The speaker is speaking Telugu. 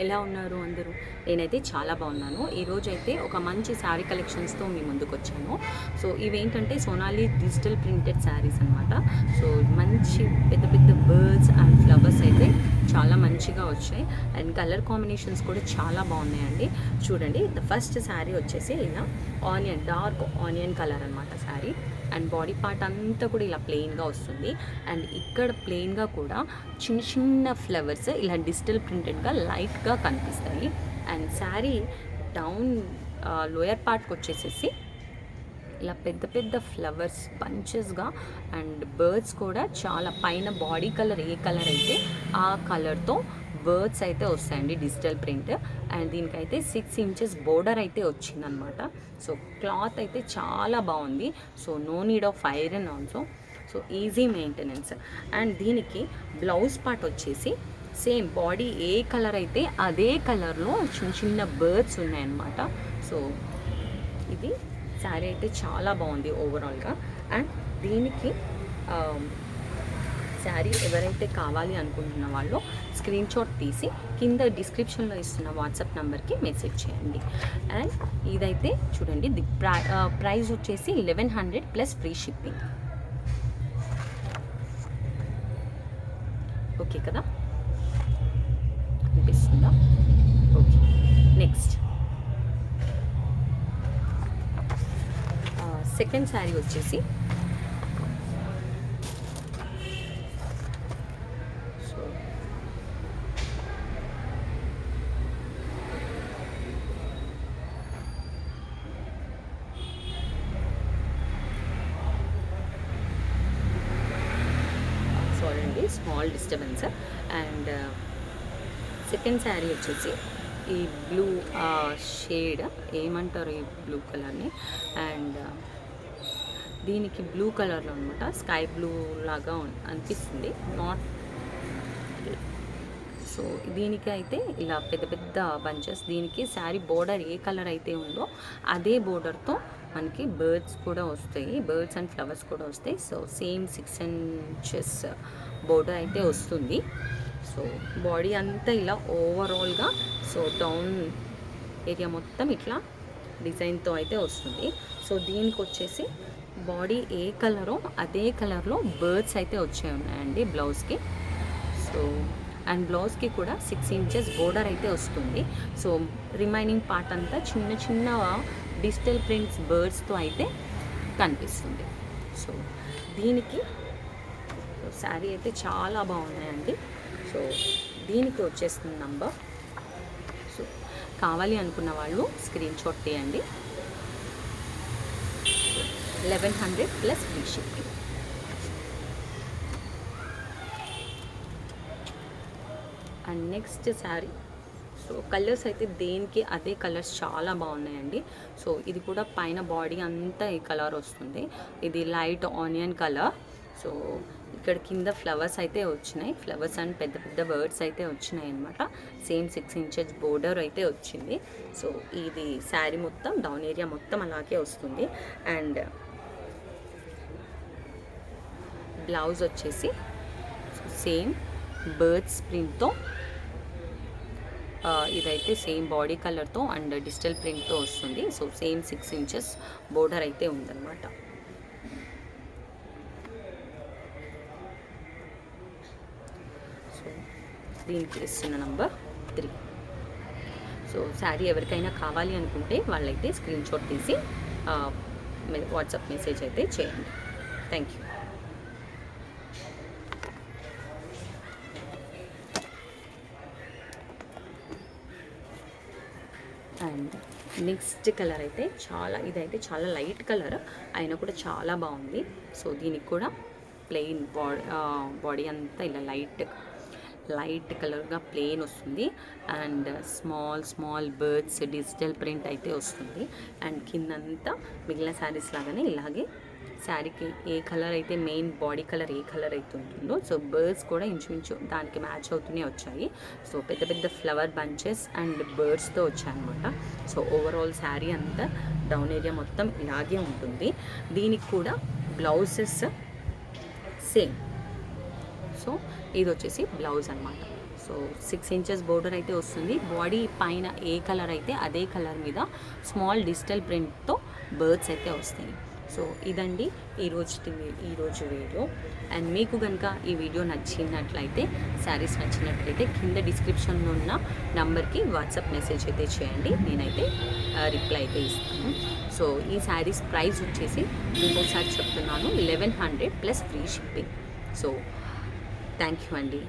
ఎలా ఉన్నారు అందరూ? నేనైతే చాలా బాగున్నాను. ఈరోజైతే ఒక మంచి శారీ కలెక్షన్స్‌తో మీ ముందుకొచ్చాను. సో, ఇవేంటంటే సోనాలి డిజిటల్ ప్రింటెడ్ శారీస్ అనమాట. సో, మంచి పెద్ద పెద్ద బర్డ్స్ అండ్ ఫ్లవర్స్ అయితే చాలా మంచిగా వచ్చాయి. అండ్ కలర్ కాంబినేషన్స్ కూడా చాలా బాగున్నాయండి. చూడండి, ద ఫస్ట్ శారీ వచ్చేసి ఇలా డార్క్ ఆనియన్ కలర్ అనమాట శారీ. అండ్ బాడీ పార్ట్ అంతా కూడా ఇలా ప్లెయిన్గా వస్తుంది. అండ్ ఇక్కడ ప్లెయిన్గా కూడా చిన్న చిన్న ఫ్లవర్స్ ఇలా డిజిటల్ ప్రింటెడ్గా లైట్గా కనిపిస్తాయి. అండ్ శారీ డౌన్ లోయర్ పార్ట్కి వచ్చేసేసి ఇలా పెద్ద పెద్ద ఫ్లవర్స్ బంచెస్గా అండ్ బర్డ్స్ కూడా చాలా పైన బాడీ కలర్ ఏ కలర్ అయితే ఆ కలర్తో బర్డ్స్ అయితే వస్తాయండి డిజిటల్ ప్రింట్. అండ్ దీనికైతే 6 ఇంచెస్ బోర్డర్ అయితే వచ్చిందనమాట. సో క్లాత్ అయితే చాలా బాగుంది. So no need of iron also. So easy maintenance. And దీనికి బ్లౌజ్ పార్ట్ వచ్చేసి సేమ్ బాడీ ఏ కలర్ అయితే అదే కలర్లో చిన్న చిన్న బర్డ్స్ ఉన్నాయన్నమాట. సో ఇది శారీ అయితే చాలా బాగుంది ఓవరాల్గా. అండ్ దీనికి శారీ ఎవరైతే కావాలి అనుకుంటున్న వాళ్ళు స్క్రీన్ షాట్ తీసి కింద డిస్క్రిప్షన్లో ఇస్తున్న వాట్సాప్ నెంబర్కి మెసేజ్ చేయండి. అండ్ ఇదైతే చూడండి, ది ప్రైస్ వచ్చేసి 1100 ప్లస్ ఫ్రీ షిప్పింగ్. ఓకే కదా, అనిపిస్తుందా? ఓకే, నెక్స్ట్ సెకండ్ శారీ వచ్చేసి సారీ అండి, small disturbance. And second sari వచ్చేసి ఈ బ్లూ షేడ్ ఏమంటారు ఈ బ్లూ కలర్ని. అండ్ దీనికి బ్లూ కలర్లో అనమాట, స్కై బ్లూ లాగా అనిపిస్తుంది, నాట్. సో దీనికి అయితే ఇలా పెద్ద పెద్ద బంచెస్, దీనికి శారీ బోర్డర్ ఏ కలర్ అయితే ఉందో అదే బోర్డర్తో మనకి బర్డ్స్ కూడా వస్తాయి, బర్డ్స్ అండ్ ఫ్లవర్స్ కూడా వస్తాయి. సో సేమ్ 6 ఇంచెస్ బోర్డర్ అయితే వస్తుంది. సో బాడీ అంతా ఇలా ఓవరాల్గా సో డౌన్ ఏరియా మొత్తం ఇట్లా డిజైన్తో అయితే వస్తుంది. సో దీనికి వచ్చేసి బాడీ ఏ కలరో అదే కలర్లో బర్డ్స్ అయితే వచ్చాయి ఉన్నాయండి బ్లౌజ్కి. సో అండ్ బ్లౌజ్కి కూడా 6 ఇంచెస్ బోర్డర్ అయితే వస్తుంది. సో రిమైనింగ్ పార్ట్ అంతా చిన్న చిన్న డిజిటల్ ప్రింట్స్ బర్డ్స్తో అయితే కనిపిస్తుంది. సో దీనికి శారీ అయితే చాలా బాగున్నాయండి. సో దీనికి వచ్చేస్తుంది నంబర్. సో కావాలి అనుకున్న వాళ్ళు స్క్రీన్ షాట్ తీయండి. 1100 plus free shipping. And next sari, so colours అయితే దేనికి అదే కలర్స్ చాలా బాగున్నాయండి. సో ఇది కూడా పైన బాడీ అంతా ఈ కలర్ వస్తుంది. ఇది లైట్ ఆనియన్ కలర్. సో ఇక్కడ కింద ఫ్లవర్స్ అయితే వచ్చినాయి, ఫ్లవర్స్ అండ్ పెద్ద పెద్ద బర్డ్స్ అయితే వచ్చినాయి అనమాట. సేమ్ 6 ఇంచెస్ బోర్డర్ అయితే వచ్చింది. సో ఇది శారీ మొత్తం డౌన్ ఏరియా మొత్తం అలాగే వస్తుంది. అండ్ బ్లౌజ్ వచ్చేసి సేమ్ బర్డ్స్ ప్రింట్తో, ఇదైతే సేమ్ బాడీ కలర్తో అండ్ డిజిటల్ ప్రింట్తో వస్తుంది. సో సేమ్ 6 ఇంచెస్ బోర్డర్ అయితే ఉందన్నమాట. సో దీనికి ఇస్తున్న నంబర్ 3. సో శారీ ఎవరికైనా కావాలి అనుకుంటే వాళ్ళైతే స్క్రీన్ షాట్ తీసి వాట్సాప్ మెసేజ్ అయితే చేయండి. Thank you. And next colour అయితే ఇదైతే చాలా లైట్ కలర్ అయినా కూడా చాలా బాగుంది. సో దీనికి కూడా ప్లెయిన్ బాడీ అంతా ఇలా లైట్ కలర్గా ప్లెయిన్ వస్తుంది. And small birds digital print అయితే వస్తుంది. అండ్ కిందంతా మిగిలిన శారీస్ లాగానే ఇలాగే శారీకి ఏ కలర్ అయితే మెయిన్ బాడీ కలర్ ఏ కలర్ అయితే ఉంటుందో సో బర్డ్స్ కూడా ఇంచుమించు దానికి మ్యాచ్ అవుతూనే వచ్చాయి. సో పెద్ద పెద్ద ఫ్లవర్ బంచెస్ అండ్ బర్డ్స్తో వచ్చాయన్నమాట. సో ఓవరాల్ శారీ అంతా డౌన్ ఏరియా మొత్తం ఇలాగే ఉంటుంది. దీనికి కూడా బ్లౌజెస్ సేమ్. సో ఇది వచ్చేసి బ్లౌజ్ అనమాట. సో సో 6 ఇంచెస్ బోర్డర్ అయితే వస్తుంది. బాడీ పైన ఏ కలర్ అయితే అదే కలర్ మీద స్మాల్ డిజిటల్ ప్రింట్తో బర్డ్స్ అయితే వస్తాయి. సో ఇదండి ఈరోజు వీడియో. అండ్ మీకు కనుక ఈ వీడియో నచ్చినట్లయితే, శారీస్ నచ్చినట్లయితే కింద డిస్క్రిప్షన్లో ఉన్న నంబర్కి వాట్సాప్ మెసేజ్ అయితే చేయండి. నేనైతే రిప్లై అయితే ఇస్తాను. సో ఈ శారీస్ ప్రైస్ వచ్చేసి ఇంకోసారి చెప్తున్నాను, 1100 plus free shipping. So thank you అండి.